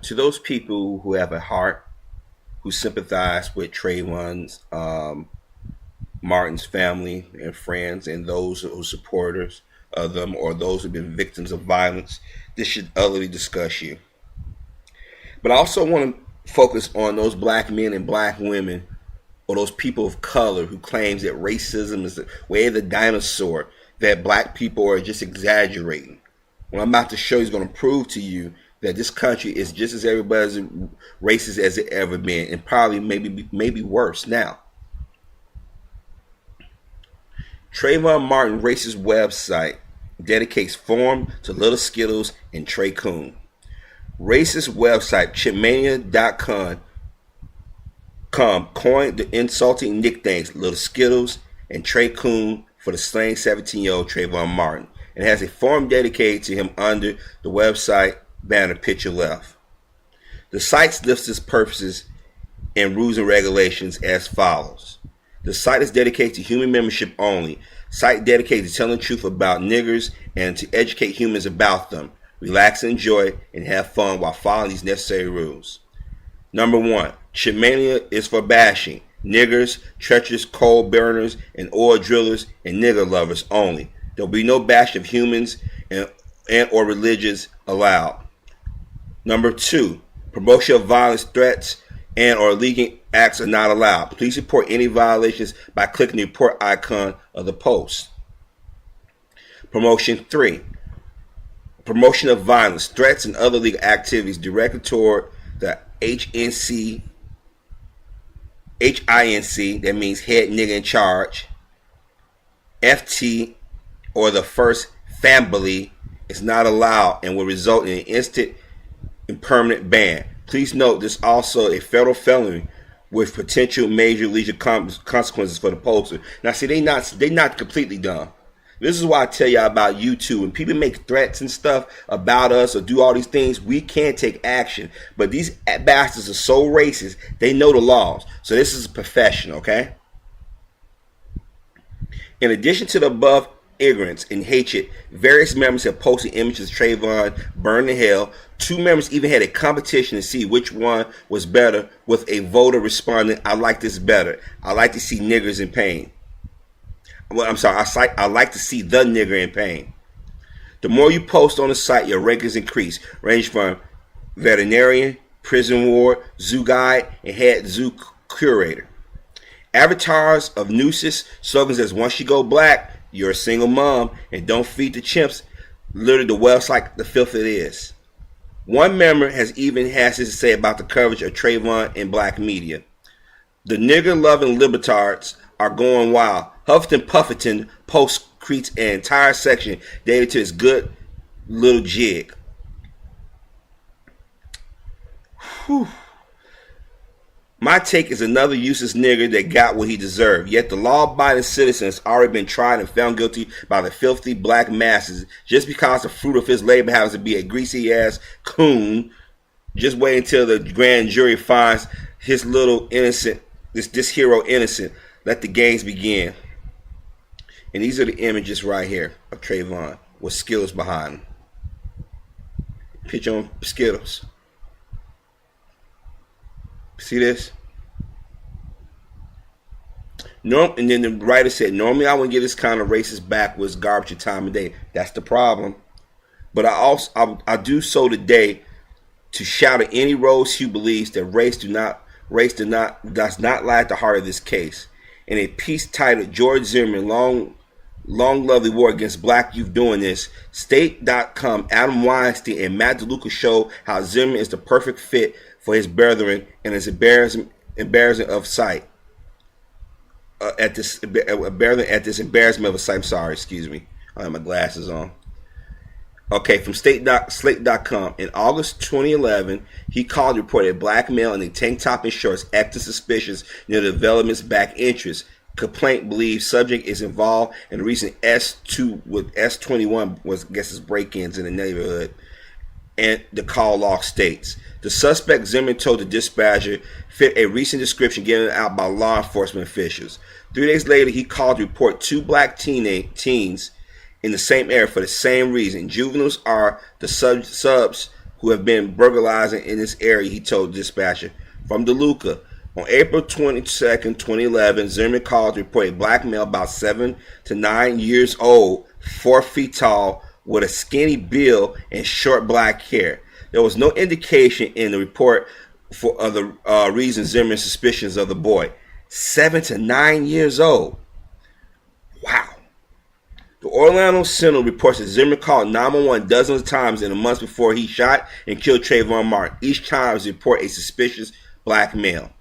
to those people who have a heart, who sympathize with Trayvon's Martin's family and friends, and those who are supporters of them, or those who've been victims of violence, this should utterly disgust you. But I also want to focus on those black men and black women, or those people of color who claims that racism is the way of the dinosaur, that black people are just exaggerating. What I'm about to show you is going to prove to you that this country is just as everybody's racist as it ever been, and probably maybe worse now. Trayvon Martin racist website dedicates forum to Little Skittles and Trey Coon. Racist website chipmania.com coined the insulting nicknames Little Skittles and Trey Coon for the slain 17-year-old Trayvon Martin, and has a forum dedicated to him under the website banner picture left. The site lists its purposes and rules and regulations as follows. The site is dedicated to human membership only. Site dedicated to telling the truth about niggers and to educate humans about them. Relax, enjoy, and have fun while following these necessary rules. Number 1, Chipmania is for bashing niggers, treacherous coal burners, and oil drillers, and nigger lovers only. There will be no bash of humans and or religions allowed. Number 2, promotion of violence, threats, and or illegal acts are not allowed. Please report any violations by clicking the report icon of the post. Promotion 3, promotion of violence, threats, and other legal activities directed toward the HINC, that means head nigga in charge, FT, or the first family is not allowed and will result in an instant and permanent ban. Please note this is also a federal felony with potential major legal consequences for the poster. Now, see, they not completely dumb. This is why I tell y'all about YouTube. When people make threats and stuff about us or do all these things, we can't take action. But these bastards are so racist, they know the laws. So this is professional, okay? In addition to the above ignorance and hatred, various members have posted images of Trayvon burned in hell. 2 members even had a competition to see which one was better, with a voter responding, "I like this better. I like to see niggers in pain." Well, I'm sorry, I like to see the nigger in pain. The more you post on the site, your rankings increase, range from veterinarian, prison ward, zoo guide, and head zoo curator. Avatars of nooses, slogans as "once you go black, you're a single mom," and "don't feed the chimps," literally the website the filth it is. One member has even has this to say about the coverage of Trayvon in black media. The nigger-loving libertards are going wild. Huffington Puffington post creates an entire section dedicated to his good little jig. Whew. My take is another useless nigger that got what he deserved. Yet the law-abiding citizen has already been tried and found guilty by the filthy black masses just because the fruit of his labor happens to be a greasy-ass coon. Just wait until the grand jury finds his little innocent, this hero innocent. Let the games begin. And these are the images right here of Trayvon with Skittles behind him. Picture on Skittles. See this? And then the writer said, normally I wouldn't give this kind of racist backwards garbage time of day. That's the problem. But I do so today to shout at any rose who believes that race does not lie at the heart of this case. In a piece titled "George Zimmerman, Long Lovely War Against Black Youth Doing This," State.com, Adam Weinstein and Matt DeLuca show how Zimmerman is the perfect fit for his brethren and is embarrassing of sight. At this embarrassment of a sight. I'm sorry, excuse me. I have my glasses on. Okay, from Slate.com. In August 2011, he called to report a black male in a tank top and shorts acting suspicious near the development's back entrance. Complaint believes subject is involved in the recent S2 with S21 was his break-ins in the neighborhood. And the call log states the suspect, Zimmerman told the dispatcher, fit a recent description given out by law enforcement officials. 3 days later, he called to report 2 black teens in the same area for the same reason. Juveniles are the subs who have been burglarizing in this area, he told dispatcher. From DeLuca, on April 22nd, 2011, Zimmerman called to report a black male about 7 to 9 years old, 4 feet tall, with a skinny build and short black hair. There was no indication in the report for the reason Zimmerman's suspicions of the boy. 7 to 9 years old. Wow. The Orlando Sentinel reports that Zimmerman called 911 dozens of times in the months before he shot and killed Trayvon Martin. Each time he reported a suspicious black male.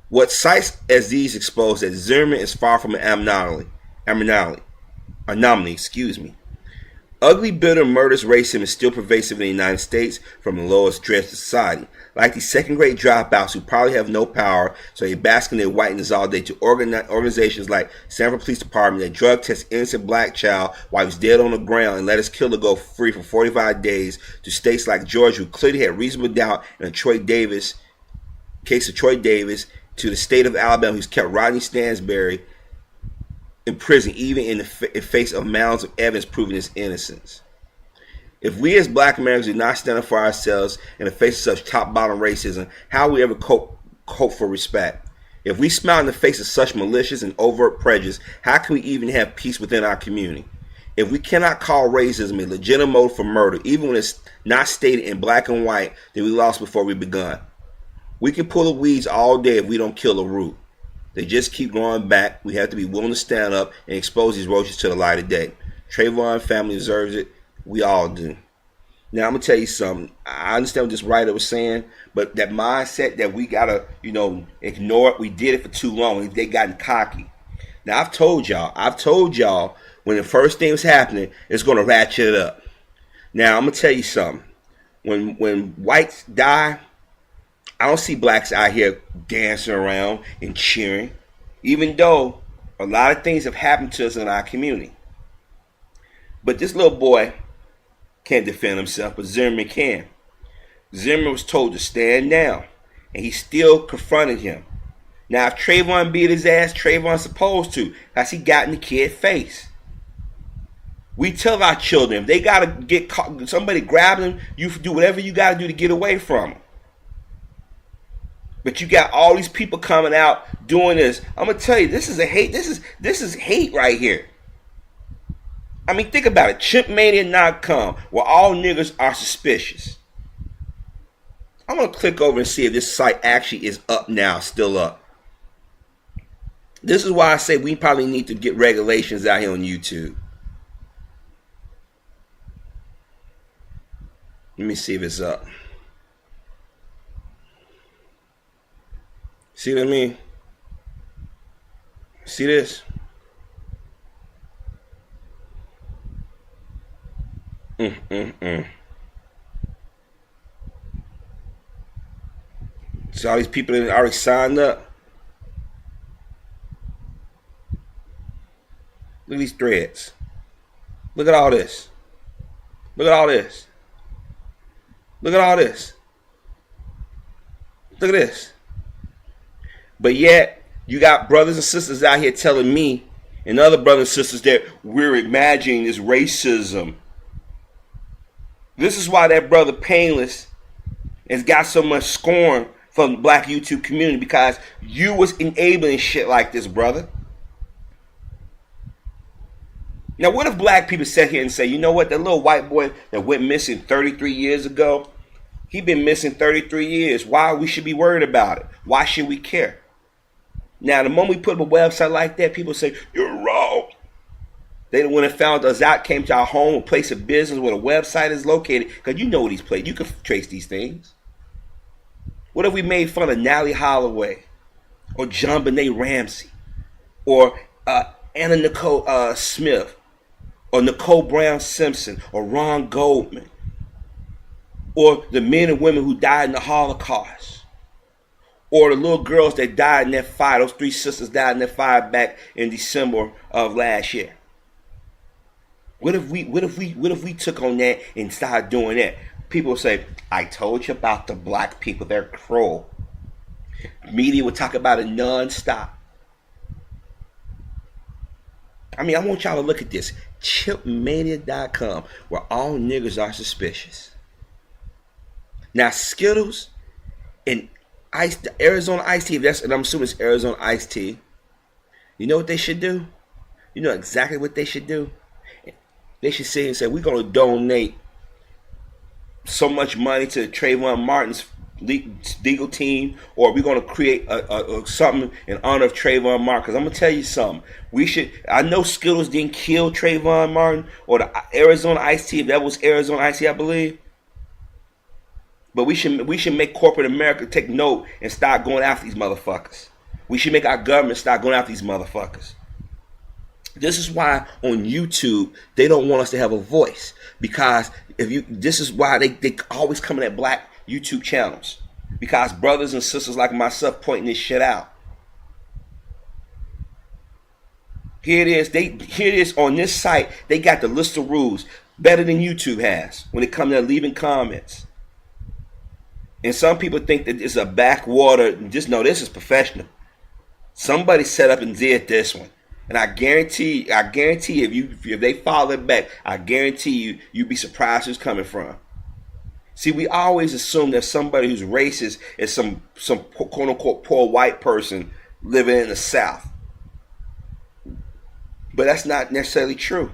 What sites as these expose that Zimmerman is far from an anomaly. Ugly, bitter, murderous racism is still pervasive in the United States from the lowest dregs of society. Like these second-grade dropouts who probably have no power, so they bask in their whiteness all day, to organizations like Sanford Police Department that drug test innocent black child while he was dead on the ground and let his killer go free for 45 days, to states like Georgia who clearly had reasonable doubt in the case of Troy Davis, to the state of Alabama who's kept Rodney Stansbury in prison even in the face of mounds of evidence proving his innocence. If we as black Americans do not stand up for ourselves in the face of such top-bottom racism, how will we ever hope for respect? If we smile in the face of such malicious and overt prejudice, how can we even have peace within our community? If we cannot call racism a legitimate motive for murder, even when it's not stated in black and white, then we lost before we begun. We can pull the weeds all day if we don't kill the root. They just keep growing back. We have to be willing to stand up and expose these roaches to the light of day. Trayvon family deserves it. We all do. Now, I'm going to tell you something. I understand what this writer was saying, but that mindset that we got to, ignore it. We did it for too long. They gotten cocky. Now, I've told y'all when the first thing was happening, it's going to ratchet it up. Now, I'm going to tell you something. When whites die, I don't see blacks out here dancing around and cheering, even though a lot of things have happened to us in our community. But this little boy can't defend himself, but Zimmerman can. Zimmerman was told to stand down, and he still confronted him. Now, if Trayvon beat his ass, Trayvon's supposed to, because he got in the kid's face. We tell our children, if they got to get caught, somebody grab them, you do whatever you got to do to get away from them. But you got all these people coming out doing this. I'm gonna tell you, this is hate right here. I mean, think about it. Chimpmania.com, where all niggas are suspicious. I'm gonna click over and see if this site actually is up now, still up. This is why I say we probably need to get regulations out here on YouTube. Let me see if it's up. See what I mean? See this? So all these people that already signed up. Look at these threads. Look at all this. Look at all this. Look at all this. Look at this. But yet, you got brothers and sisters out here telling me and other brothers and sisters that we're imagining this racism. This is why that brother Painless has got so much scorn from the black YouTube community, because you was enabling shit like this, brother. Now, what if black people sat here and say, you know what, that little white boy that went missing 33 years ago, he been missing 33 years. Why we should be worried about it? Why should we care? Now, the moment we put up a website like that, people say, you're wrong. They, when it found us out, came to our home, a place of business where the website is located, because you know these places. You can trace these things. What if we made fun of Natalie Holloway or John Benet Ramsey or Anna Nicole Smith or Nicole Brown Simpson or Ron Goldman or the men and women who died in the Holocaust? Or the little girls that died in that fire, those 3 sisters died in that fire back in December of last year. What if we took on that and started doing that? People say, I told you about the black people, they're cruel. Media would talk about it nonstop. I mean, I want y'all to look at this. Chimpmania.com, where all niggas are suspicious. Now Skittles and Arizona iced tea, and I'm assuming it's Arizona iced tea. You know what they should do? You know exactly what they should do? They should say and say, we're going to donate so much money to Trayvon Martin's legal team, or we're going to create something in honor of Trayvon Martin. Because I'm going to tell you something. I know Skittles didn't kill Trayvon Martin, or the Arizona iced tea, if that was Arizona iced tea, I believe. But we should make corporate America take note and start going after these motherfuckers. We should make our government start going after these motherfuckers. This is why on YouTube they don't want us to have a voice, because this is why they always coming at black YouTube channels, because brothers and sisters like myself pointing this shit out. Here it is on this site. They got the list of rules better than YouTube has when it comes to leaving comments. And some people think that it's a backwater. Just know this is professional. Somebody set up and did this one. And I guarantee if they follow it back, I guarantee you'd be surprised who's coming from. See, we always assume that somebody who's racist is some quote unquote poor white person living in the South. But that's not necessarily true.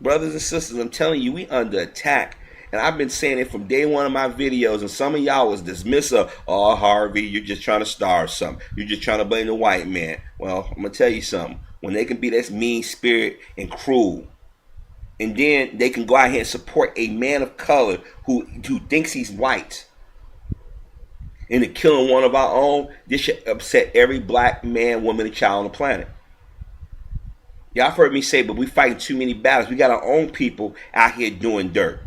Brothers and sisters, I'm telling you, we under attack. And I've been saying it from day one of my videos, and some of y'all was dismissive. Oh, Harvey, you're just trying to starve something. You're just trying to blame the white man. Well, I'm going to tell you something. When they can be this mean spirit and cruel, and then they can go out here and support a man of color who thinks he's white, into killing one of our own, this should upset every black man, woman, and child on the planet. Y'all have heard me say, but we fighting too many battles. We got our own people out here doing dirt.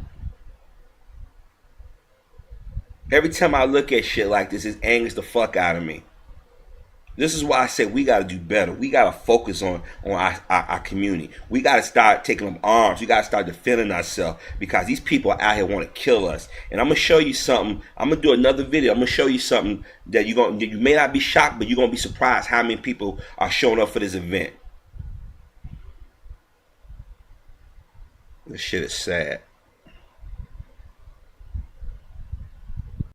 Every time I look at shit like this, it angers the fuck out of me. This is why I say we got to do better. We got to focus on our community. We got to start taking up arms. We got to start defending ourselves, because these people out here want to kill us. And I'm going to show you something. I'm going to do another video. I'm going to show you something that you may not be shocked, but you're going to be surprised how many people are showing up for this event. This shit is sad.